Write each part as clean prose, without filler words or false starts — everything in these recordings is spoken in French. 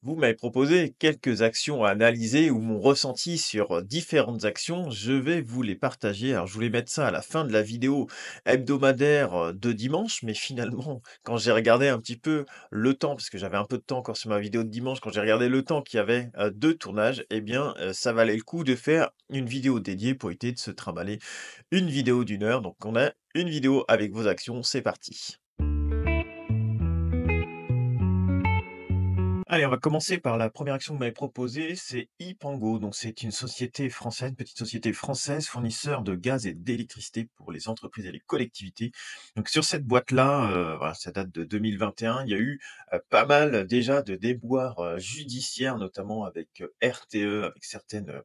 Vous m'avez proposé quelques actions à analyser ou mon ressenti sur différentes actions. Je vais vous les partager. Alors, je voulais mettre ça à la fin de la vidéo hebdomadaire de dimanche, mais finalement, quand j'ai regardé un petit peu le temps, parce que j'avais un peu de temps encore sur ma vidéo de dimanche, quand j'ai regardé le temps qu'il y avait de tournage, eh bien, ça valait le coup de faire une vidéo dédiée pour éviter de se trimballer une vidéo d'une heure. Donc, on a une vidéo avec vos actions. C'est parti. Allez, on va commencer par la première action que vous m'avez proposée, c'est Ipango. Donc, c'est une société française, une petite société française, fournisseur de gaz et d'électricité pour les entreprises et les collectivités. Donc, sur cette boîte-là, voilà, ça date de 2021. Il y a eu pas mal déjà de déboires judiciaires, notamment avec RTE, avec certaines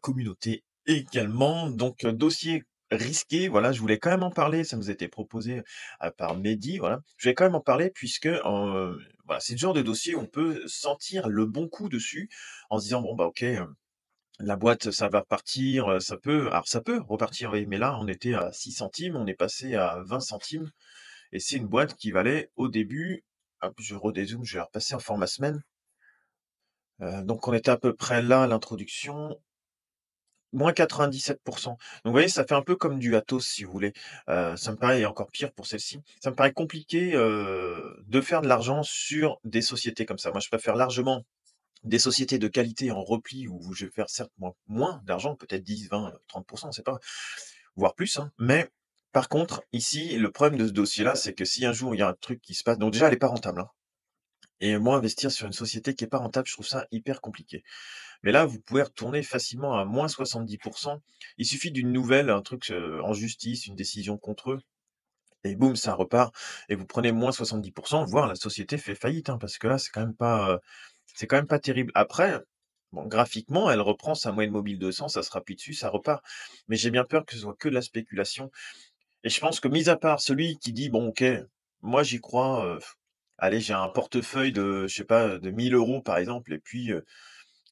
communautés également. Donc, dossier risqué, voilà, je voulais quand même en parler, ça nous a été proposé, par Mehdi, voilà. Je vais quand même en parler puisque, voilà, c'est le genre de dossier où on peut sentir le bon coup dessus en se disant: «Bon, bah, OK, la boîte, ça va partir, ça peut repartir, oui, mais là, on était à 6 centimes, on est passé à 20 centimes et c'est une boîte qui valait au début», hop, je redézoome, je vais repasser en format semaine, donc on était à peu près là à l'introduction. Moins 97. Donc vous voyez, ça fait un peu comme du Atos si vous voulez. Ça me paraît et encore pire pour celle-ci, ça me paraît compliqué, de faire de l'argent sur des sociétés comme ça. Moi, je préfère largement des sociétés de qualité en repli où je vais faire certes moins d'argent, peut-être 10, 20, 30, on sait pas, voire plus, hein. Mais par contre, ici, le problème de ce dossier-là, c'est que si un jour il y a un truc qui se passe, donc déjà elle est pas rentable, hein, et moi investir sur une société qui est pas rentable, je trouve ça hyper compliqué. Mais là, vous pouvez retourner facilement à moins 70. Il suffit d'une nouvelle, un truc, en justice, une décision contre eux et boum, ça repart et vous prenez moins 70, voire la société fait faillite, hein, parce que là, c'est quand même pas terrible. Après, bon, graphiquement, elle reprend sa moyenne mobile 200, ça se rappuie dessus, ça repart. Mais j'ai bien peur que ce soit que de la spéculation et je pense que mis à part celui qui dit: «Bon OK, moi j'y crois, allez, j'ai un portefeuille de, je sais pas, de 1 000 € par exemple et puis,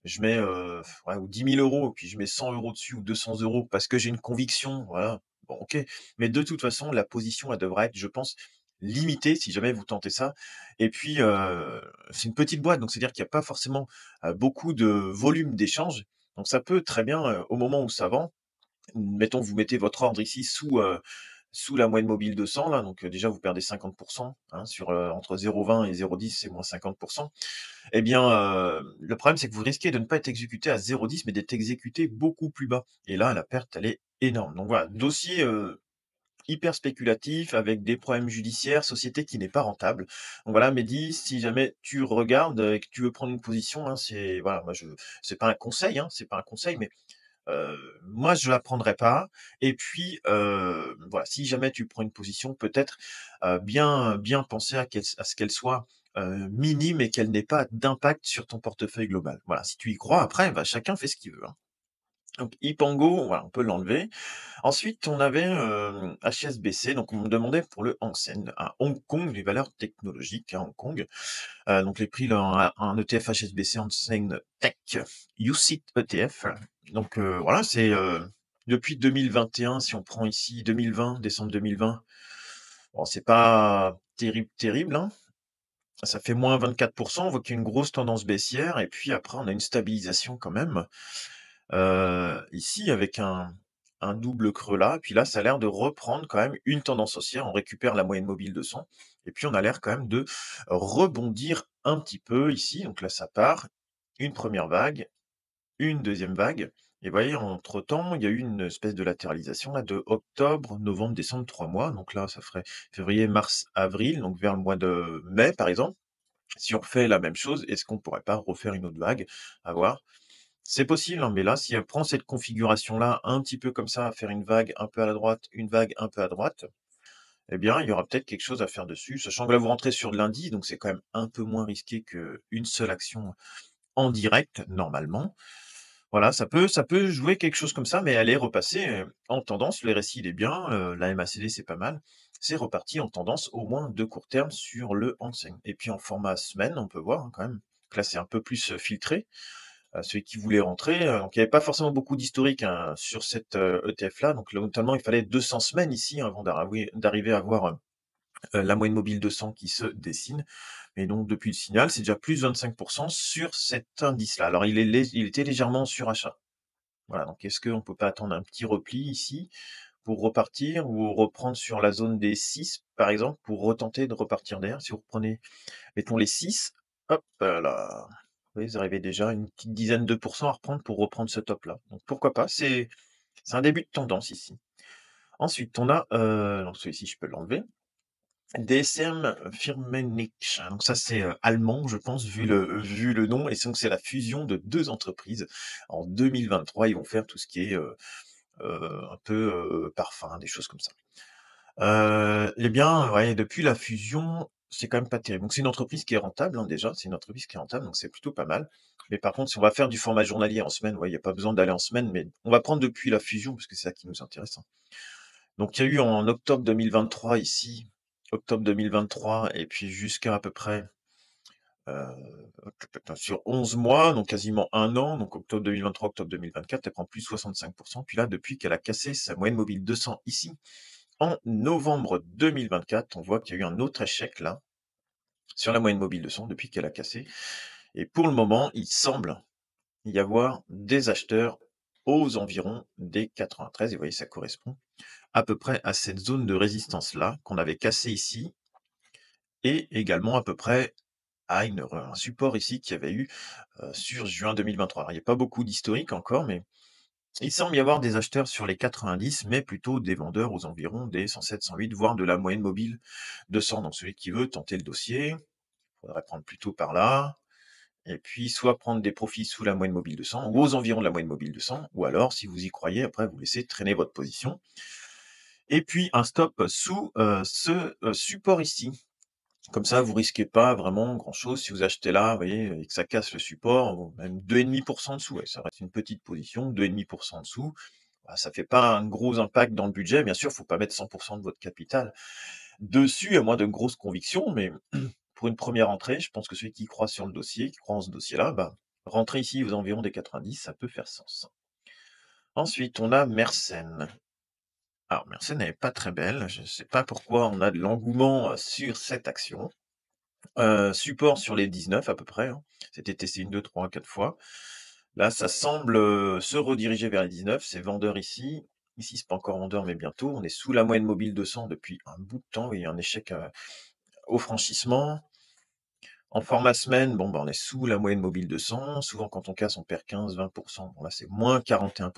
je mets, ouais, ou 10 000 € et puis je mets 100 € dessus ou 200 € parce que j'ai une conviction, voilà. Bon, OK. Mais de toute façon, la position, elle devrait être, je pense, limitée si jamais vous tentez ça et puis, c'est une petite boîte, donc c'est-à-dire qu'il y a pas forcément, beaucoup de volume d'échange. Donc ça peut très bien, au moment où ça vend, mettons, vous mettez votre ordre ici sous la moyenne mobile 200 là, donc déjà vous perdez 50, hein, sur, entre 0,20 et 0,10, c'est moins 50. Eh bien, le problème, c'est que vous risquez de ne pas être exécuté à 0,10 mais d'être exécuté beaucoup plus bas et là, la perte, elle est énorme. Donc voilà, dossier, hyper spéculatif avec des problèmes judiciaires, société qui n'est pas rentable. Donc voilà, Mehdi, si jamais tu regardes, et que tu veux prendre une position, hein, c'est voilà, moi je c'est pas un conseil, hein, c'est pas un conseil, mais moi je la prendrai pas et puis, voilà, si jamais tu prends une position, peut-être, bien penser à ce qu'elle soit, minime et qu'elle n'ait pas d'impact sur ton portefeuille global. Voilà, si tu y crois, après, bah, chacun fait ce qu'il veut, hein. Donc Ipango, voilà, on peut l'enlever. Ensuite, on avait, HSBC, donc on me demandait pour le Hang Seng à Hong Kong, les valeurs technologiques à Hong Kong. Donc les prix, là, un ETF HSBC Hang Seng Tech UCITS ETF. Donc voilà, c'est, depuis 2021, si on prend ici 2020, décembre 2020, bon, c'est pas terrible, terrible, hein. Ça fait moins 24. On voit qu'il y a une grosse tendance baissière et puis après on a une stabilisation quand même, ici avec un double creux là, puis là, ça a l'air de reprendre quand même une tendance haussière. On récupère la moyenne mobile de 100 et puis on a l'air quand même de rebondir un petit peu ici. Donc là, ça part, une première vague, une deuxième vague et vous voyez, entre-temps, il y a eu une espèce de latéralisation là de octobre, novembre, décembre, 3 mois. Donc là, ça ferait février, mars, avril, donc vers le mois de mai, par exemple. Si on refait la même chose, est-ce qu'on pourrait pas refaire une autre vague? À voir. C'est possible, hein, mais là, si elle prend cette configuration-là, un petit peu comme ça, à faire une vague un peu à la droite, une vague un peu à droite, eh bien, il y aura peut-être quelque chose à faire dessus, sachant que là, vous rentrez sur de l'indice, donc c'est quand même un peu moins risqué qu'une seule action en direct, normalement. Voilà, ça peut jouer quelque chose comme ça, mais elle est repassée, en tendance. Le RSI, il est bien, la MACD, c'est pas mal. C'est reparti en tendance, au moins de court terme, sur le Hang Seng. Et puis en format semaine, on peut voir, hein, quand même, que là, c'est un peu plus, filtré. Celui qui voulait rentrer, donc il y avait pas forcément beaucoup d'historique, hein, sur cette, ETF-là, donc là, notamment, il fallait 200 semaines ici, hein, avant d'arriver à voir, la moyenne mobile 200 qui se dessine. Et donc depuis le signal, c'est déjà plus 25 sur cet indice-là. Alors il était légèrement en surachat. Voilà, donc est-ce qu'on peut pas attendre un petit repli ici pour repartir ou reprendre sur la zone des 6 par exemple, pour retenter de repartir derrière? Si vous reprenez, mettons les 6, hop là, vous voyez, vous arrivez déjà à une petite dizaine de pourcents à reprendre pour reprendre ce top-là. Donc pourquoi pas, c'est un début de tendance ici. Ensuite, on a, donc celui-ci, je peux l'enlever. DSM Firmenich. Donc ça, c'est, allemand, je pense, vu le nom, et donc c'est la fusion de 2 entreprises. En 2023, ils vont faire tout ce qui est, un peu, parfum, des choses comme ça. Eh bien, ouais, depuis la fusion, c'est quand même pas terrible. Donc c'est une entreprise qui est rentable, hein, déjà, c'est une entreprise qui est rentable, donc c'est plutôt pas mal. Mais par contre, si on va faire du format journalier en semaine, ouais, il y a pas besoin d'aller en semaine, mais on va prendre depuis la fusion parce que c'est ça qui nous intéresse, hein. Donc il y a eu en octobre 2023 ici, octobre 2023 et puis jusqu'à à peu près, sur 11 mois, donc quasiment un an, donc octobre 2023, octobre 2024, elle prend plus 65. Puis là, depuis qu'elle a cassé sa moyenne mobile 200 ici, en novembre 2024, on voit qu'il y a eu un autre échec là, sur la moyenne mobile 200 depuis qu'elle a cassé, et pour le moment, il semble y avoir des acheteurs aux environs des 93, et vous voyez, ça correspond à peu près à cette zone de résistance-là, qu'on avait cassée ici, et également à peu près à un support ici qu'il y avait eu, sur juin 2023. Alors il n'y a pas beaucoup d'historique encore, mais il semble y avoir des acheteurs sur les 90, mais plutôt des vendeurs aux environs des 107, 108, voire de la moyenne mobile 200. Donc celui qui veut tenter le dossier, il faudrait prendre plutôt par là, et puis soit prendre des profits sous la moyenne mobile 200 ou aux environs de la moyenne mobile 200, ou alors, si vous y croyez, après vous laissez traîner votre position. Et puis un stop sous, ce, support ici. Comme ça, vous risquez pas vraiment grand-chose si vous achetez là, vous voyez, et que ça casse le support, ou même 2,5 dessous, ouais, ça reste une petite position, 2,5 en dessous. Bah, ça fait pas un gros impact dans le budget. Bien sûr, faut pas mettre 100 de votre capital dessus, à moins de grosses convictions, mais pour une première entrée, je pense que celui qui croit sur le dossier, qui croit en ce dossier-là, bah, rentrer ici aux environs des 90, ça peut faire sens. Ensuite, on a Mersen. Alors Mersen, elle est pas très belle, je sais pas pourquoi on a de l'engouement, sur cette action. Support sur les 19 à peu près, hein. C'était testé une, deux, trois, 4 fois. Là, ça semble, se rediriger vers les 19. C'est vendeur ici. Ici, c'est pas encore vendeur, mais bientôt. On est sous la moyenne mobile 200 depuis un bout de temps, et un échec, au franchissement. En format semaine, bon, bah, on est sous la moyenne mobile 200. Souvent, quand on casse, on perd 15-20. Bon, là, c'est moins 41.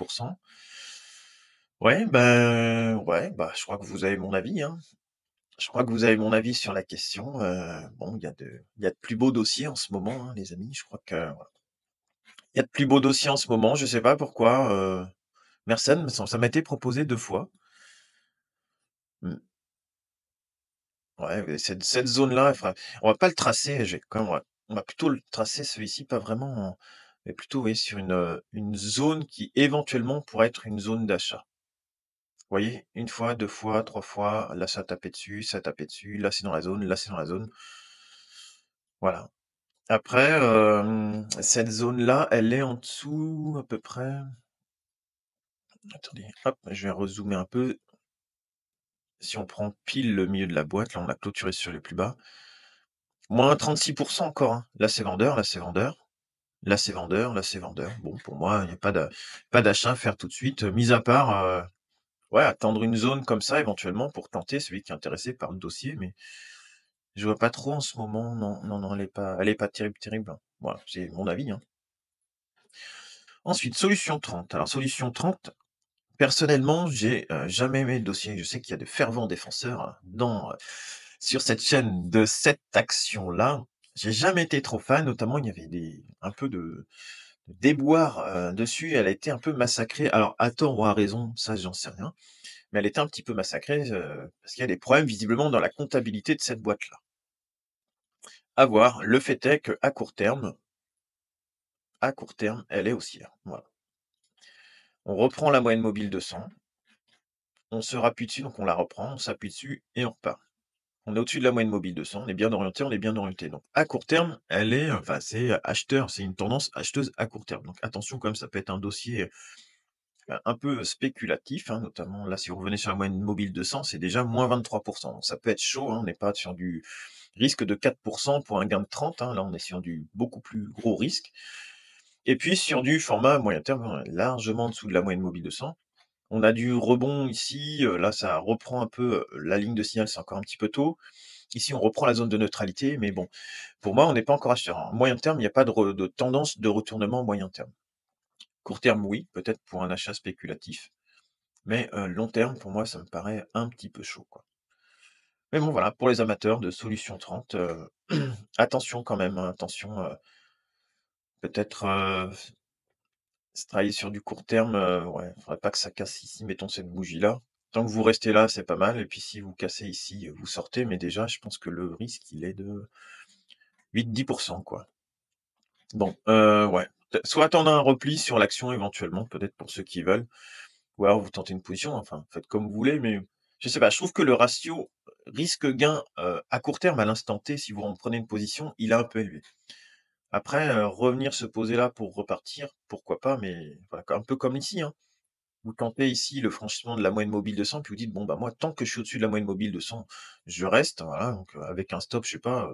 Ouais, bah, je crois que vous avez mon avis, hein. Je crois que vous avez mon avis sur la question. Bon, il y a de plus beaux dossiers en ce moment, hein, les amis. Je crois que voilà. Il y a de plus beaux dossiers en ce moment. Je sais pas pourquoi. Mersen, ça m'a été proposé 2 fois. Mm. Ouais, mais cette zone-là, enfin, on va pas le tracer. On va plutôt le tracer celui-ci, pas vraiment, mais plutôt, oui, sur une zone qui éventuellement pourrait être une zone d'achat. Vous voyez, une fois, 2 fois, 3 fois, là ça a tapé dessus, ça a tapé dessus, là c'est dans la zone, là c'est dans la zone. Voilà. Après, cette zone-là, elle est en dessous à peu près. Attendez, hop, je vais rezoomer un peu. Si on prend pile le milieu de la boîte, là on a clôturé sur les plus bas. Moins 36 encore, hein. Là c'est vendeur, là c'est vendeur, là c'est vendeur, là c'est vendeur. Bon, pour moi, il n'y a pas d'achat à faire tout de suite, mis à part, ouais, attendre une zone comme ça éventuellement pour tenter celui qui est intéressé par le dossier, mais je vois pas trop en ce moment. Non, non, non, elle est pas terrible, terrible, hein. Voilà, c'est mon avis, hein. Ensuite, solution 30. Alors solution 30, personnellement, j'ai, jamais aimé le dossier. Je sais qu'il y a de fervents défenseurs, sur cette chaîne de cette action-là. J'ai jamais été trop fan, notamment il y avait un peu de déboires, dessus. Elle a été un peu massacrée. Alors à tort ou à raison, ça j'en sais rien, mais elle était un petit peu massacrée, parce qu'il y a des problèmes visiblement dans la comptabilité de cette boîte-là. À voir. Le fait est qu'à court terme, elle est haussière. Voilà. On reprend la moyenne mobile 200, on se rappuie dessus, donc on la reprend, on s'appuie dessus et on repart. On est au-dessus de la moyenne mobile 200, on est bien orienté, on est bien orienté. Donc à court terme, enfin c'est acheteur, c'est une tendance acheteuse à court terme. Donc attention quand même, ça peut être un dossier, un peu spéculatif, hein, notamment là si vous revenez sur la moyenne mobile 200, c'est déjà moins 23. Donc ça peut être chaud, hein, on n'est pas sur du risque de 4 pour un gain de 30, hein. Là, on est sur du beaucoup plus gros risque. Et puis sur du format moyen terme, on est largement en dessous de la moyenne mobile de 100. On a du rebond ici, là ça reprend un peu, la ligne de signal, c'est encore un petit peu tôt. Ici, on reprend la zone de neutralité, mais bon, pour moi, on n'est pas encore acheteur, hein. Moyen terme, il n'y a pas de tendance de retournement moyen terme. Court terme, oui, peut-être pour un achat spéculatif, mais long terme, pour moi, ça me paraît un petit peu chaud, quoi. Mais bon, voilà, pour les amateurs de solutions 30, attention quand même, hein, attention, peut-être, travailler sur du court terme, ouais, faudrait pas que ça casse ici, mettons cette bougie-là. Tant que vous restez là, c'est pas mal et puis si vous cassez ici, vous sortez, mais déjà, je pense que le risque, il est de 8-10 quoi. Bon, ouais, soit attendre un repli sur l'action éventuellement, peut-être pour ceux qui veulent, ou alors vous tentez une position, enfin, faites comme vous voulez, mais je sais pas, je trouve que le ratio risque-gain, à court terme, à l'instant T, si vous en prenez une position, il est un peu élevé. Après, revenir se poser là pour repartir, pourquoi pas, mais voilà, un peu comme ici, hein. Vous tentez ici le franchissement de la moyenne mobile de 100, puis vous dites: «Bon, bah, moi, tant que je suis au-dessus de la moyenne mobile de 100, je reste», voilà, donc avec un stop, je sais pas,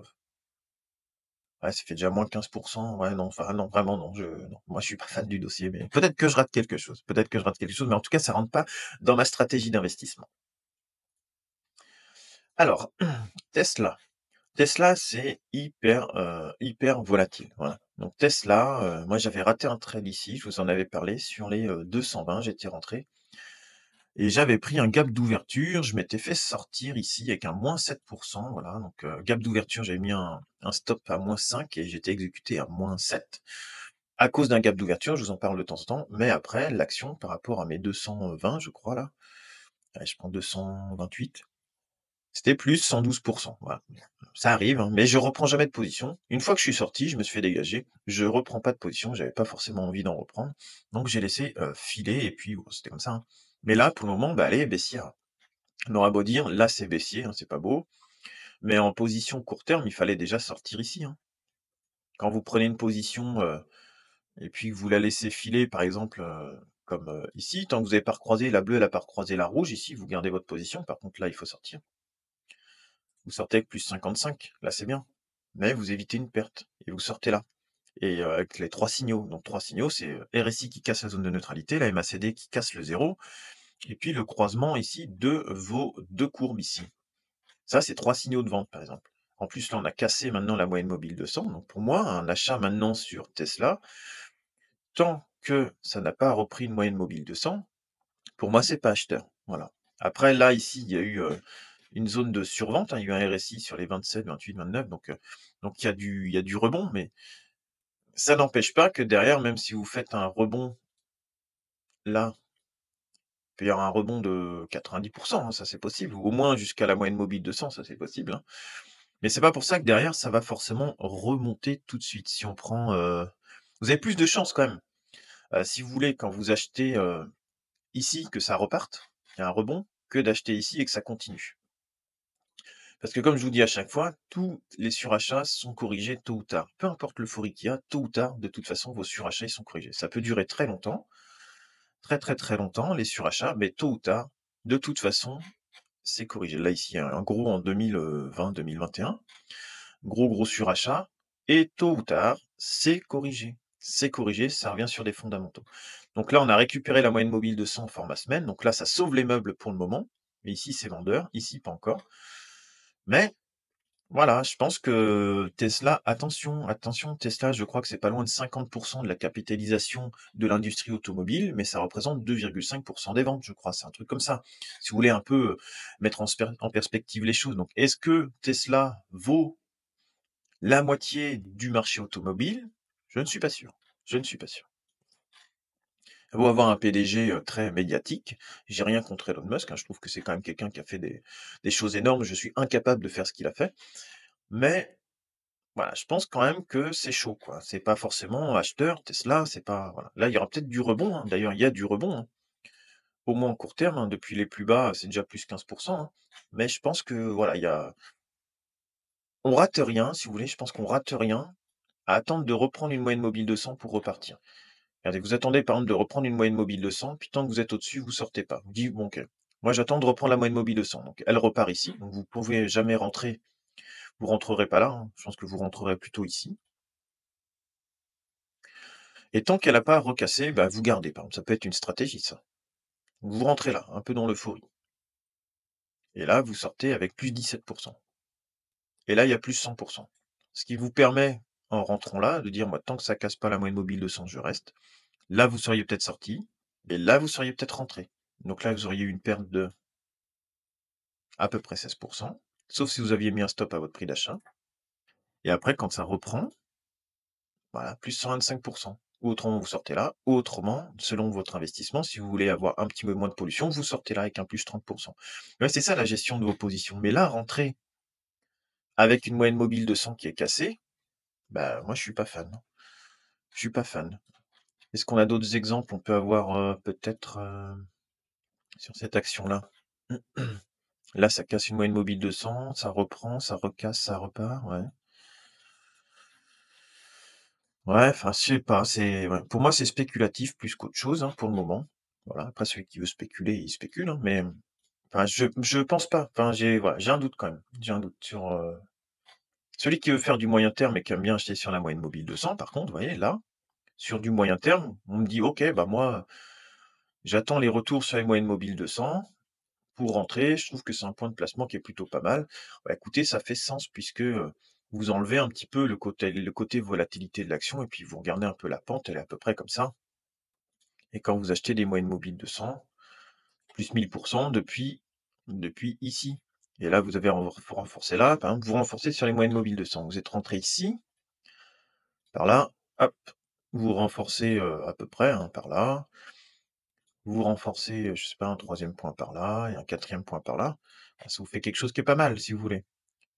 ouais, ça fait déjà moins 15. Ouais, non, enfin, non, vraiment, non, non, moi, je suis pas fan du dossier, mais peut-être que je rate quelque chose. Peut-être que je rate quelque chose, mais en tout cas, ça rentre pas dans ma stratégie d'investissement. Alors, Tesla. Tesla, c'est hyper volatile, voilà. Donc Tesla, moi, j'avais raté un trade ici, je vous en avais parlé, sur les, 220, j'étais rentré et j'avais pris un gap d'ouverture. Je m'étais fait sortir ici avec un -7, voilà, donc gap d'ouverture, j'avais mis un stop à -5 et j'étais exécuté à -7. À cause d'un gap d'ouverture, je vous en parle de temps en temps, mais après l'action par rapport à mes 220, je crois là, allez, je prends 228, c'était plus 112, voilà. Ça arrive, hein, mais je reprends jamais de position. Une fois que je suis sorti, je me suis fait dégager, je reprends pas de position, j'avais pas forcément envie d'en reprendre, donc j'ai laissé, filer et puis, c'était comme ça, hein. Mais là, pour le moment, bah, allez, baissière. On aura beau dire, là, c'est baissier, hein, c'est pas beau, mais en position court terme, il fallait déjà sortir ici, hein. Quand vous prenez une position, et puis que vous la laissez filer, par exemple, comme, ici, tant que vous avez pas recroisé la bleue, elle a pas recroisé la rouge, ici, vous gardez votre position. Par contre, là, il faut sortir. Vous sortez avec plus 55, là, c'est bien, mais vous évitez une perte et vous sortez là et avec les 3 signaux. Donc 3 signaux, c'est, RSI qui casse la zone de neutralité, la MACD qui casse le 0 et puis le croisement ici de vos 2 courbes ici. Ça, c'est 3 signaux de vente, par exemple. En plus, là, on a cassé maintenant la moyenne mobile de 100, donc pour moi, un achat maintenant sur Tesla, tant que ça n'a pas repris une moyenne mobile de 100, pour moi, c'est pas acheteur, voilà. Après là, ici, il y a eu, une zone de survente, hein, il y a eu un RSI sur les 27, 28, 29, donc il y a du rebond, mais ça n'empêche pas que derrière, même si vous faites un rebond là, il peut y avoir un rebond de 90, hein, ça c'est possible, ou au moins jusqu'à la moyenne mobile de 100, ça c'est possible, hein. Mais c'est pas pour ça que derrière, ça va forcément remonter tout de suite. Si on prend, vous avez plus de chances quand même, si vous voulez, quand vous achetez, ici, que ça reparte, qu'il y a un rebond, que d'acheter ici et que ça continue. Parce que comme je vous dis à chaque fois, tous les surachats sont corrigés tôt ou tard. Peu importe l'euphorie qu'il y a, tôt ou tard, de toute façon, vos surachats, ils sont corrigés. Ça peut durer très longtemps, très, très, très longtemps, les surachats, mais tôt ou tard, de toute façon, c'est corrigé. Là, ici, un gros en 2020-2021, gros surachat, et tôt ou tard, c'est corrigé. C'est corrigé, ça revient sur des fondamentaux. Donc là, on a récupéré la moyenne mobile de 100 en format semaine, donc là, ça sauve les meubles pour le moment, mais ici, c'est vendeur, ici, pas encore. Mais voilà, je pense que Tesla, attention, attention, Tesla, je crois que c'est pas loin de 50 de la capitalisation de l'industrie automobile, mais ça représente 2,5 des ventes, je crois. C'est un truc comme ça. Si vous voulez un peu mettre en perspective les choses. Donc, est-ce que Tesla vaut la moitié du marché automobile? Je ne suis pas sûr. Je ne suis pas sûr. Il beau avoir un PDG très médiatique, j'ai rien contre Elon Musk, hein, je trouve que c'est quand même quelqu'un qui a fait des choses énormes. Je suis incapable de faire ce qu'il a fait. Mais voilà, je pense quand même que c'est chaud, quoi. C'est pas forcément acheteur, Tesla, c'est pas voilà. Là, il y aura peut-être du rebond, hein. D'ailleurs, il y a du rebond, hein. Au moins en court terme, hein. Depuis les plus bas, c'est déjà plus 15, hein. Mais je pense que voilà, on rate rien, si vous voulez, je pense qu'on rate rien à attendre de reprendre une moyenne mobile de 100 pour repartir. Regardez, vous attendez par exemple de reprendre une moyenne mobile de 100, puis tant que vous êtes au-dessus, vous sortez pas. Vous dites: «Bon OK, moi j'attends de reprendre la moyenne mobile de 100», donc elle repart ici, donc vous pouvez jamais rentrer Vous rentrerez pas là, hein, je pense que vous rentrerez plutôt ici et tant qu'elle a pas recassé, bah, vous gardez. Par exemple, ça peut être une stratégie ça. Vous rentrez là, un peu dans l'euphorie et là, vous sortez avec plus 17 et là, il y a plus 100. Ce qui vous permet, en rentrant là, de dire: «Moi, tant que ça casse pas la moyenne mobile de 100, je reste». Là, vous seriez peut-être sorti et là, vous seriez peut-être rentré. Donc là, vous auriez eu une perte de à peu près 16, sauf si vous aviez mis un stop à votre prix d'achat et après quand ça reprend, voilà, plus 125. Ou autrement, vous sortez là, ou autrement, selon votre investissement, si vous voulez avoir un petit peu moins de pollution, vous sortez là avec un plus 30. Ouais, c'est ça la gestion de vos positions. Mais là, rentrer avec une moyenne mobile de 100 qui est cassée, bah, moi, je suis pas fan. Je suis pas fan. Est-ce qu'on a d'autres exemples? On peut avoir, peut-être, sur cette action-là. Là, ça casse une moyenne mobile de 100, ça reprend, ça recasse, ça repart, ouais. Ouais, enfin, je sais pas, c'est ouais, pour moi, c'est spéculatif plus qu'autre chose, hein, pour le moment. Voilà, après celui qui veut spéculer, il spécule, hein, mais enfin, je pense pas. Enfin, j'ai voilà, j'ai un doute quand même. J'ai un doute sur, celui qui veut faire du moyen terme et qui aime bien acheter sur la moyenne mobile de 100, par contre, vous voyez, là, sur du moyen terme, on me dit: «OK, bah, moi, j'attends les retours sur les moyennes mobiles de 100 pour rentrer, je trouve que c'est un point de placement qui est plutôt pas mal». Bah, écoutez, ça fait sens puisque, vous enlevez un petit peu le côté volatilité de l'action et puis vous regardez un peu la pente, elle est à peu près comme ça et quand vous achetez des moyennes mobiles de 100, plus 1000 depuis ici et là, vous avez renforcé là, par exemple, vous renforcez sur les moyennes mobiles de 100. Vous êtes rentré ici, par là, hop, vous renforcez, à peu près, hein, par là, vous renforcez, je sais pas, un troisième point par là et un quatrième point par là. Bah, ça vous fait quelque chose qui est pas mal, si vous voulez.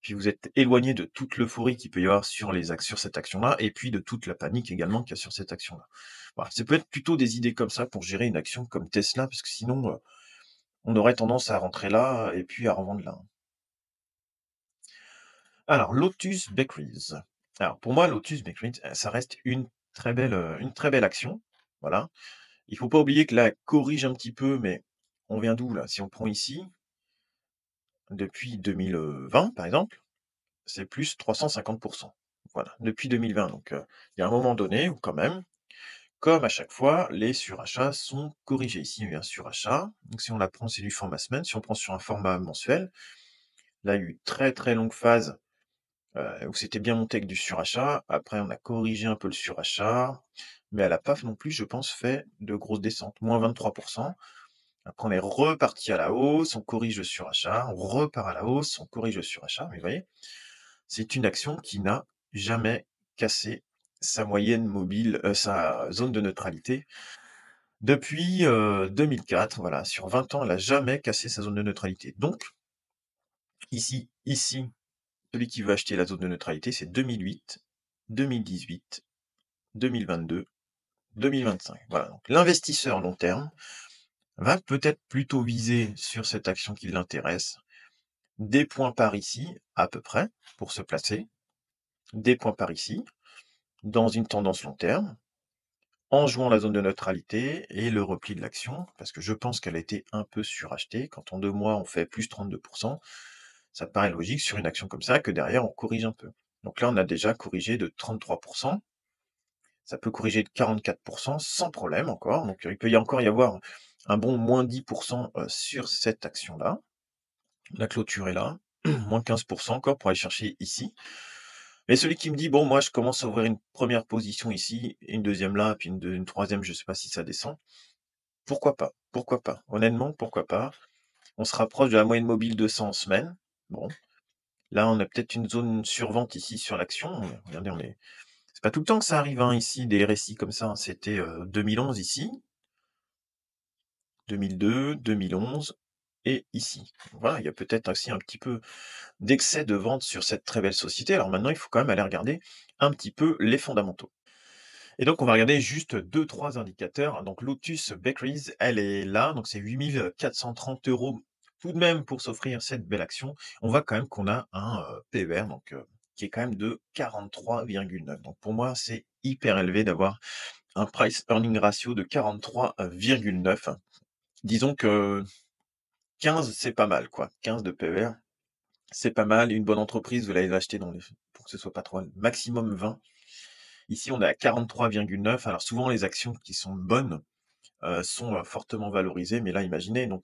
Puis vous êtes éloigné de toute l'euphorie qu'il peut y avoir sur cette action-là, et puis de toute la panique également qu'il y a sur cette action-là. Voilà, ça peut être plutôt des idées comme ça pour gérer une action comme Tesla, parce que sinon, on aurait tendance à rentrer là et puis à revendre là. Alors, Lotus Bakeries. Alors, pour moi, Lotus Bakeries, ça reste une très belle action. Voilà. Il faut pas oublier que là, elle corrige un petit peu, mais on vient d'où là? Si on prend ici, depuis 2020, par exemple, c'est plus 350. Voilà, depuis 2020. Donc, il y a un moment donné où quand même, comme à chaque fois, les surachats sont corrigés. Ici, il y a eu un surachat. Donc, si on la prend, c'est du format semaine. Si on prend sur un format mensuel, là, il y a eu une très très longue phase où c'était bien monté avec du surachat. Après, on a corrigé un peu le surachat, mais elle a pas non plus, je pense, fait de grosses descentes. Moins 23. Après, on est reparti à la hausse, on corrige le surachat, on repart à la hausse, on corrige le surachat. Mais vous voyez, c'est une action qui n'a jamais cassé sa moyenne mobile, sa zone de neutralité depuis, 2004. Voilà, sur 20 ans, elle a jamais cassé sa zone de neutralité. Donc ici, celui qui veut acheter la zone de neutralité, c'est 2008, 2018, 2022, 2025. Voilà, donc l'investisseur long terme va peut-être plutôt viser sur cette action qui l'intéresse, des points par ici, à peu près, pour se placer, des points par ici, dans une tendance long terme, en jouant la zone de neutralité et le repli de l'action, parce que je pense qu'elle a été un peu surachetée. Quand en 2 mois, on fait plus 32, ça paraît logique sur une action comme ça que derrière, on corrige un peu. Donc là, on a déjà corrigé de 33. Ça peut corriger de 44 sans problème encore. Donc, il peut encore y avoir un bon moins 10 sur cette action-là. La clôture est là, moins 15 encore pour aller chercher ici. Mais celui qui me dit: «Bon, moi, je commence à ouvrir une première position ici, une deuxième là, puis une troisième, je sais pas si ça descend». Pourquoi pas? Pourquoi pas? Honnêtement, pourquoi pas? On se rapproche de la moyenne mobile 200 en semaine. Bon, là, on a peut-être une zone survente ici sur l'action. Regardez, on est c'est pas tout le temps que ça arrive, hein, ici, des récits comme ça, hein. C'était, 2011 ici, 2002, 2011 et ici. Voilà, il y a peut-être aussi un petit peu d'excès de vente sur cette très belle société. Alors maintenant, il faut quand même aller regarder un petit peu les fondamentaux. Et donc, on va regarder juste deux trois indicateurs. Donc, Lotus Bakeries, elle est là, donc c'est 8 430 € tout de même pour s'offrir cette belle action. On voit quand même qu'on a un PER, donc qui est quand même de 43,9. Donc, pour moi, c'est hyper élevé d'avoir un price earning ratio de 43,9. Disons que 15, c'est pas mal, quoi. 15 de PER, c'est pas mal. Une bonne entreprise, vous l'allez l'acheter dans les pour que ce soit pas trop maximum 20. Ici, on est à 43,9. Alors souvent, les actions qui sont bonnes, sont, fortement valorisées, mais là, imaginez donc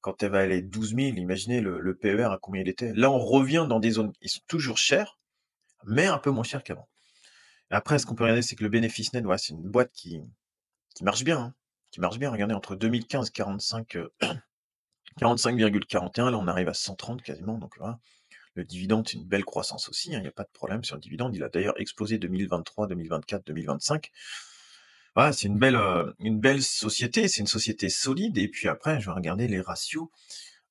quand elle va aller 12 000, imaginez le PER à combien il était. Là, on revient dans des zones, ils sont toujours chers, mais un peu moins chers qu'avant. Après, ce qu'on peut regarder, c'est que le bénéfice net, voilà, c'est une boîte qui marche bien, hein, qui marche bien. Regardez, entre 2015, 45,41, là, on arrive à 130 quasiment, donc voilà. Le dividende, c'est une belle croissance aussi, hein, il y a pas de problème sur le dividende. Il a d'ailleurs explosé 2023, 2024, 2025. Voilà, c'est une belle société, c'est une société solide et puis après, je vais regarder les ratios.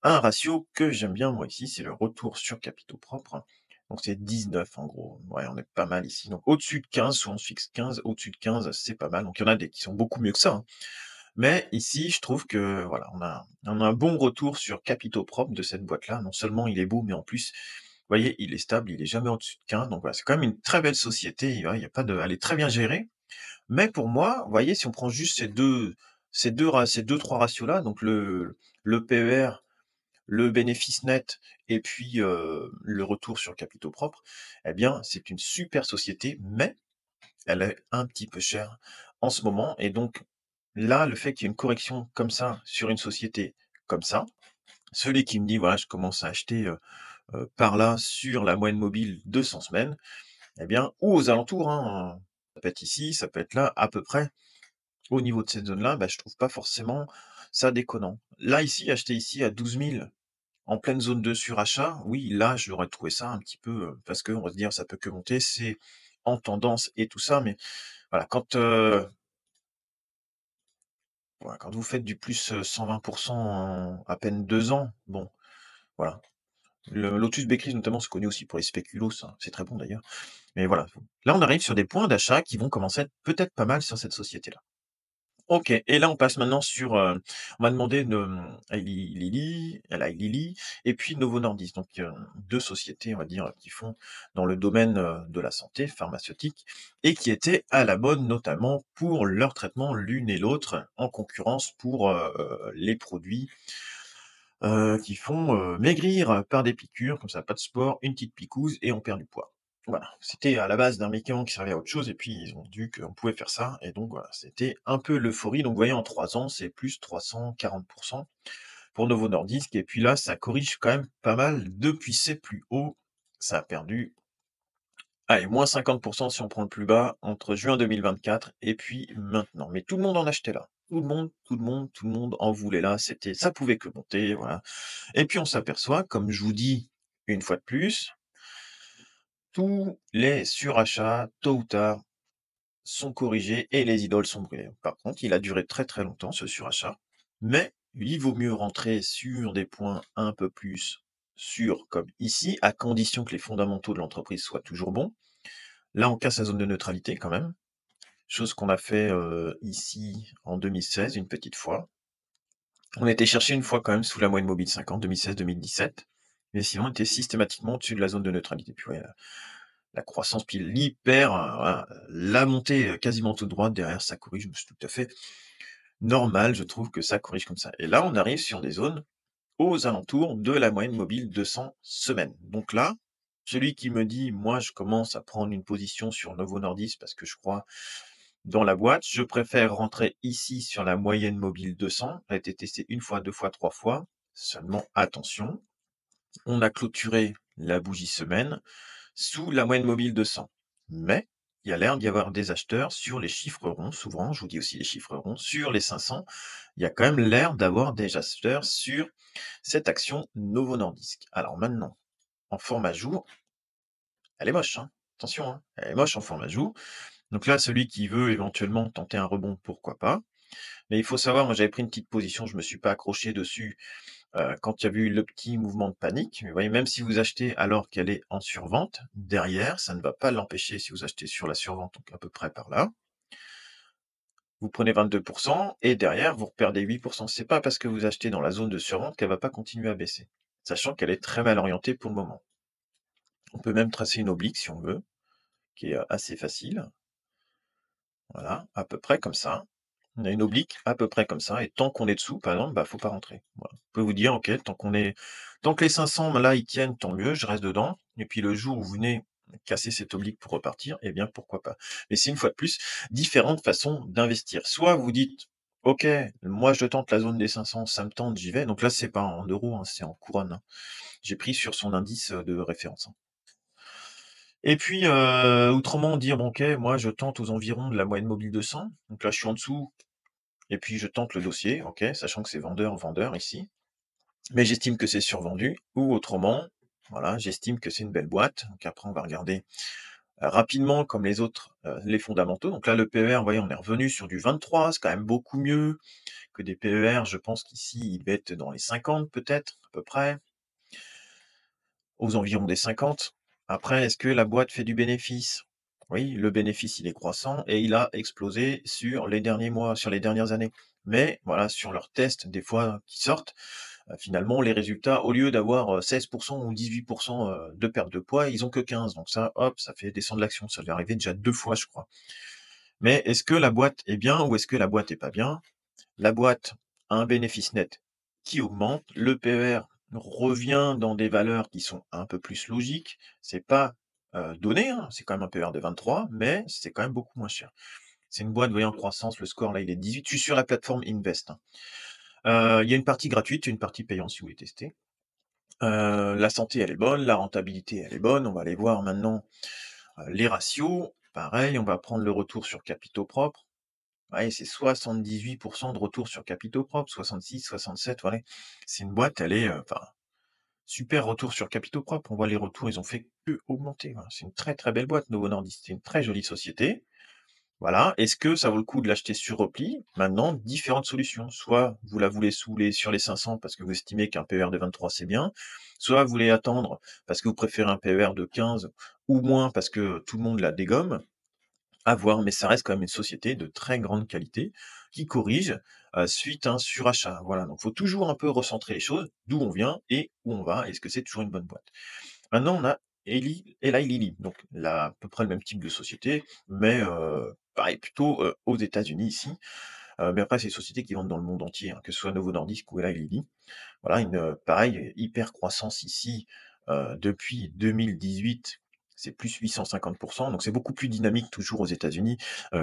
Un ratio que j'aime bien moi ici, c'est le retour sur capitaux propres. Donc c'est 19 en gros. Ouais, on est pas mal ici. Donc au-dessus de 15, soit on se fixe 15, au-dessus de 15, c'est pas mal. Donc il y en a des qui sont beaucoup mieux que ça, hein. Mais ici, je trouve que voilà, on a un bon retour sur capitaux propres de cette boîte-là. Non seulement il est beau, mais en plus, vous voyez, il est stable, il est jamais au-dessus de 15. Donc voilà, c'est quand même une très belle société. Il y a pas de, elle est très bien gérée. Mais pour moi, vous voyez, si on prend juste ces deux, trois ratios-là, donc le PER, le bénéfice net et puis, le retour sur capitaux propres, eh bien, c'est une super société, mais elle est un petit peu chère en ce moment et donc là, le fait qu'il y ait une correction comme ça sur une société comme ça, celui qui me dit: «Voilà, je commence à acheter, par là sur la moyenne mobile de 100 semaines», eh bien ou aux alentours, hein, ça peut être ici, ça peut être là, à peu près au niveau de cette zone-là, bah, je trouve pas forcément ça déconnant. Là, ici, acheter ici à 12 000 en pleine zone de surachat, oui, là, j'aurais trouvé ça un petit peu, parce qu'on va se dire: «Ça peut que monter», c'est en tendance et tout ça, mais voilà, voilà, quand vous faites du plus, 120 en à peine 2 ans, bon, voilà. Le Lotus Beckris notamment, c'est connu aussi pour les spéculoos, hein, c'est très bon d'ailleurs, mais voilà. Là, on arrive sur des points d'achat qui vont commencer à être peut-être pas mal sur cette société-là. OK et là, on passe maintenant sur, on m'a demandé de, Eli Lilly et puis Novo Nordisk, donc 2 sociétés, on va dire, qui font dans le domaine, de la santé pharmaceutique et qui étaient à la mode, notamment pour leur traitement l'une et l'autre, en concurrence pour, les produits, qui font, maigrir par des piqûres, comme ça, pas de sport, une petite piquouse et on perd du poids. Voilà, c'était à la base d'un médicament qui servait à autre chose et puis ils ont vu qu'on pouvait faire ça et donc voilà, c'était un peu l'euphorie. Donc vous voyez, en 3 ans, c'est plus 340 pour Novo Nordisk et puis là, ça corrige quand même pas mal depuis ses plus hauts. Ça a perdu, allez, moins 50 si on prend le plus bas, entre juin 2024 et puis maintenant. Mais tout le monde en achetait là. Tout le monde en voulait là. Ça pouvait que monter, voilà. Et puis on s'aperçoit, comme je vous dis une fois de plus, tous les surachats, tôt ou tard, sont corrigés et les idoles sont brûlées. Par contre, il a duré très très longtemps ce surachat, mais il vaut mieux rentrer sur des points un peu plus sûrs comme ici, à condition que les fondamentaux de l'entreprise soient toujours bons. Là, on casse la zone de neutralité quand même, chose qu'on a fait ici en 2016 une petite fois. On était cherché une fois quand même sous la moyenne mobile 50, 2016-2017, mais sinon on était systématiquement au-dessus de la zone de neutralité. Puis ouais, la croissance, puis l'hyper, voilà, la montée, quasiment toute droite, derrière ça corrige, mais c'est tout à fait normal, je trouve que ça corrige comme ça. Et là, on arrive sur des zones aux alentours de la moyenne mobile 200 semaines. Donc là, celui qui me dit: «Moi, je commence à prendre une position sur Novo Nordisk parce que je crois dans la boîte, je préfère rentrer ici sur la moyenne mobile 200». Elle a été testée 1 fois, 2 fois, 3 fois. Seulement attention, on a clôturé la bougie semaine sous la moyenne mobile 200. Mais il y a l'air d'y avoir des acheteurs sur les chiffres ronds, souvent, je vous dis aussi les chiffres ronds, sur les 500, il y a quand même l'air d'avoir des acheteurs sur cette action Novo Nordisk. Alors maintenant, en format jour, elle est moche, hein. Attention, hein, elle est moche en format jour. Donc là, celui qui veut éventuellement tenter un rebond, pourquoi pas. Mais il faut savoir, moi j'avais pris une petite position, je me suis pas accroché dessus quand il y avait eu le petit mouvement de panique. Mais vous voyez, même si vous achetez alors qu'elle est en survente, derrière, ça ne va pas l'empêcher si vous achetez sur la survente, donc à peu près par là. Vous prenez 22 et derrière, vous reperdez 8. C'est pas parce que vous achetez dans la zone de survente qu'elle va pas continuer à baisser, sachant qu'elle est très mal orientée pour le moment. On peut même tracer une oblique si on veut, qui est assez facile. Voilà, à peu près comme ça. On a une oblique à peu près comme ça et tant qu'on est dessous, par exemple, bah, faut pas rentrer. Voilà. Vous pouvez vous dire: «OK, tant que les 500 là, ils tiennent, tant mieux, je reste dedans et puis le jour où vous venez casser cette oblique pour repartir, eh bien, pourquoi pas?» Mais c'est une fois de plus différentes façons d'investir. Soit vous dites: «OK, moi je tente la zone des 500, ça me tente, j'y vais». Donc là, c'est pas en euros, hein, c'est en couronne, hein. J'ai pris sur son indice, de référence, hein. Et puis, autrement dire: «Bon OK, moi je tente aux environs de la moyenne mobile 200». Donc là, je suis en dessous et puis je tente le dossier, OK, sachant que c'est vendeur-vendeur ici, mais j'estime que c'est survendu ou autrement, voilà, j'estime que c'est une belle boîte. Donc après on va regarder, rapidement comme les autres, les fondamentaux. Donc là le PER, vous voyez, on est revenu sur du 23, c'est quand même beaucoup mieux que des PER. Je pense qu'ici, il va être dans les 50 peut-être, à peu près, aux environs des 50. Après, est-ce que la boîte fait du bénéfice? Oui, le bénéfice, il est croissant et il a explosé sur les derniers mois, sur les dernières années. Mais voilà, sur leurs tests, des fois, qui sortent, finalement, les résultats, au lieu d'avoir 16 ou 18 de perte de poids, ils ont que 15. Donc ça, hop, ça fait descendre l'action. Ça lui est arrivé déjà 2 fois, je crois. Mais est-ce que la boîte est bien ou est-ce que la boîte est pas bien? La boîte a un bénéfice net qui augmente, le PER revient dans des valeurs qui sont un peu plus logiques. C'est pas, donné, hein, c'est quand même un PER de 23, mais c'est quand même beaucoup moins cher. C'est une boîte, vous voyez, en croissance, le score là, il est 18. Je suis sur la plateforme Invest, hein. Il y a une partie gratuite, une partie payante si vous voulez tester. La santé, elle est bonne, la rentabilité, elle est bonne. On va aller voir maintenant, les ratios. Pareil, on va prendre le retour sur capitaux propres. Ouais, c'est 78 de retour sur capitaux propres, 66-67, voilà. C'est une boîte, elle est, enfin, super retour sur capitaux propres. On voit les retours, ils ont fait que augmenter, voilà. C'est une très, très belle boîte, Novo Nordisk. C'est une très jolie société. Voilà. Est-ce que ça vaut le coup de l'acheter sur repli? Maintenant, différentes solutions. Soit vous la voulez sur les 500 parce que vous estimez qu'un PER de 23 c'est bien, soit vous voulez attendre parce que vous préférez un PER de 15 ou moins parce que tout le monde la dégomme. À voir, mais ça reste quand même une société de très grande qualité qui corrige, suite à un surachat. Voilà, donc faut toujours un peu recentrer les choses, d'où on vient et où on va. Est-ce que c'est toujours une bonne boîte? Maintenant, on a Eli Lilly, donc là, à peu près le même type de société, mais pareil, plutôt, aux États-Unis ici, mais après c'est des sociétés qui vendent dans le monde entier, hein, que ce soit Novo Nordisk ou Eli Lilly. Voilà, pareil, hyper croissance ici, depuis 2018, c'est plus 850. Donc c'est beaucoup plus dynamique toujours aux États-Unis,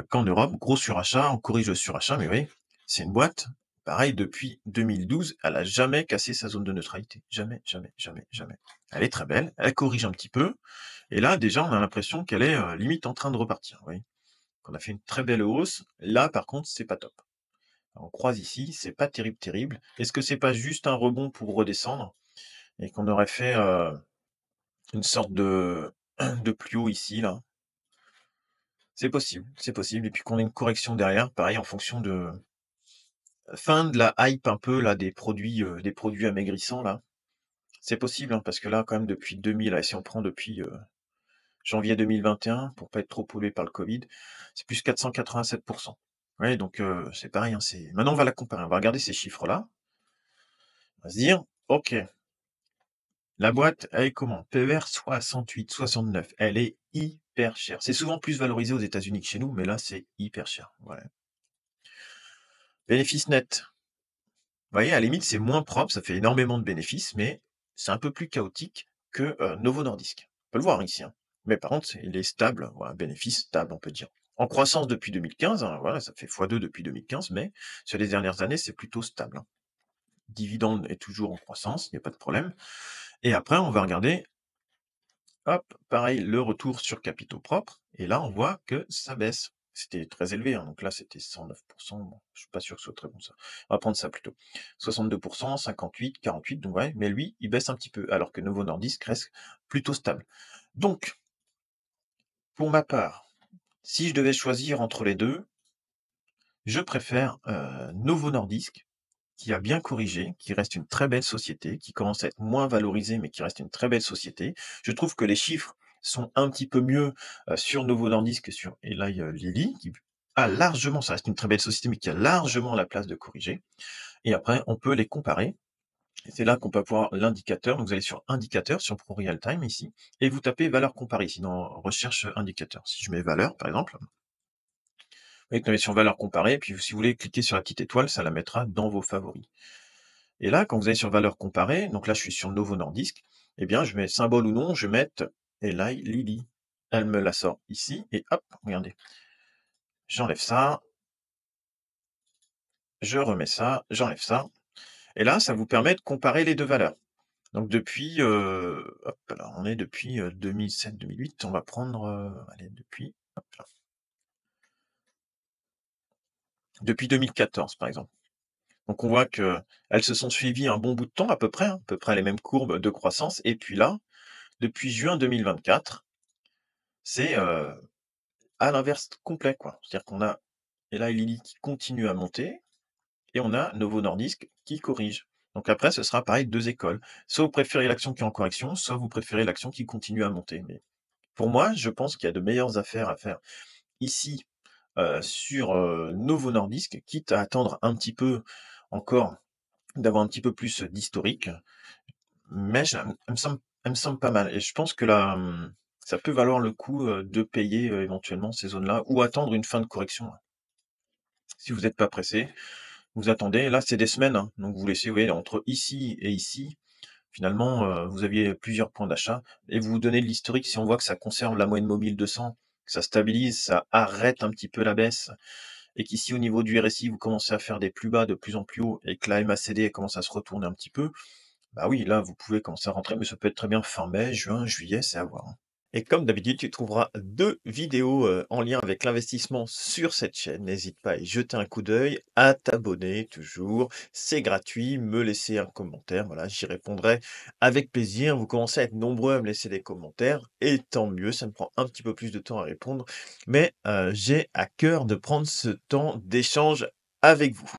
qu'en Europe. Gros surachat, on corrige le surachat, mais oui, c'est une boîte, pareil, depuis 2012, elle a jamais cassé sa zone de neutralité. Jamais, jamais, jamais, jamais. Elle est très belle, elle corrige un petit peu et là, déjà, on a l'impression qu'elle est, limite en train de repartir, vous voyez? Qu'on a fait une très belle hausse. Là, par contre, c'est pas top. On croise ici, c'est pas terrible, terrible. Est-ce que c'est pas juste un rebond pour redescendre et qu'on aurait fait, une sorte de de plus haut ici, là? C'est possible et puis qu'on ait une correction derrière, pareil en fonction de fin de la hype un peu là des produits amaigrissants là. C'est possible, hein, parce que là quand même depuis 2000, allez si on prend depuis, janvier 2021 pour pas être trop pollué par le Covid, c'est plus 487. Ouais donc c'est pareil, hein, c'est maintenant on va la comparer, on va regarder ces chiffres-là, on va se dire: «OK». La boîte, elle est comment? PER 68, 69. Elle est hyper chère. C'est souvent plus valorisé aux États-Unis que chez nous, mais là, c'est hyper cher. Voilà. Bénéfice net. Vous voyez, à la limite, c'est moins propre, ça fait énormément de bénéfices, mais c'est un peu plus chaotique que Novo Nordisk. On peut le voir ici, hein. Mais par contre, il est stable, voilà, bénéfice stable, on peut dire. En croissance depuis 2015, hein, voilà, ça fait x2 depuis 2015, mais sur les dernières années, c'est plutôt stable, hein. Dividende est toujours en croissance, il n'y a pas de problème. Et après, on va regarder. Hop, pareil, le retour sur capitaux propres, et là, on voit que ça baisse. C'était très élevé, hein, donc là, c'était 109. Bon, je suis pas sûr que ce soit très bon ça. On va prendre ça plutôt. 62, 58, 48, donc ouais, mais lui, il baisse un petit peu, alors que Novo Nordisk reste plutôt stable. Donc, pour ma part, si je devais choisir entre les deux, je préfère Novo Nordisk, qui a bien corrigé, qui reste une très belle société, qui commence à être moins valorisée, mais qui reste une très belle société. Je trouve que les chiffres sont un petit peu mieux, sur Novo Nordisk que sur Eli Lilly, qui a largement, ça reste une très belle société, mais qui a largement la place de corriger. Et après, on peut les comparer. Et c'est là qu'on peut avoir l'indicateur. Donc vous allez sur indicateur, sur Pro Real Time ici, et vous tapez valeur comparée, ici dans recherche indicateur. Si je mets valeur, par exemple, Vous cliquez sur valeurs comparées, puis si vous voulez cliquer sur la petite étoile, ça la mettra dans vos favoris. Et là, quand vous allez sur valeurs comparées, donc là je suis sur Novo Nordisk, eh bien je mets symbole ou nom, je vais mettre Eli Lilly. Elle me la sort ici et hop, regardez, j'enlève ça, je remets ça, j'enlève ça. Et là, ça vous permet de comparer les 2 valeurs. Donc depuis, hop là, on est depuis, 2007-2008, on va prendre, allez depuis, hop là, depuis 2014 par exemple. Donc on voit qu'elles se sont suivies un bon bout de temps à peu près les mêmes courbes de croissance et puis là, depuis juin 2024, c'est, à l'inverse complet quoi. C'est-à-dire qu'on a Eli Lilly qui continue à monter et on a Novo Nordisk qui corrige. Donc après ce sera pareil 2 écoles. Soit vous préférez l'action qui est en correction, soit vous préférez l'action qui continue à monter. Mais pour moi, je pense qu'il y a de meilleures affaires à faire ici, sur, Novo Nordisk, quitte à attendre un petit peu encore, d'avoir un petit peu plus d'historique, mais elle me semble pas mal et je pense que là, ça peut valoir le coup, de payer, éventuellement ces zones-là ou attendre une fin de correction. Si vous n'êtes pas pressé, vous attendez. Là, c'est des semaines, hein, donc vous laissez, vous voyez, entre ici et ici, finalement, vous aviez plusieurs points d'achat et vous vous donnez de l'historique. Si on voit que ça conserve la moyenne mobile 200, que ça stabilise, ça arrête un petit peu la baisse et qu'ici, au niveau du RSI, vous commencez à faire des plus bas de plus en plus haut et que la MACD elle commence à se retourner un petit peu, bah oui, là, vous pouvez commencer à rentrer, mais ça peut être très bien fin mai, juin, juillet, c'est à voir, hein. Et comme d'habitude, tu trouveras 2 vidéos, en lien avec l'investissement sur cette chaîne. N'hésite pas à y jeter un coup d'œil, à t'abonner toujours, c'est gratuit, me laisser un commentaire, voilà, j'y répondrai avec plaisir. Vous commencez à être nombreux à me laisser des commentaires et tant mieux, ça me prend un petit peu plus de temps à répondre, mais j'ai à cœur de prendre ce temps d'échange avec vous.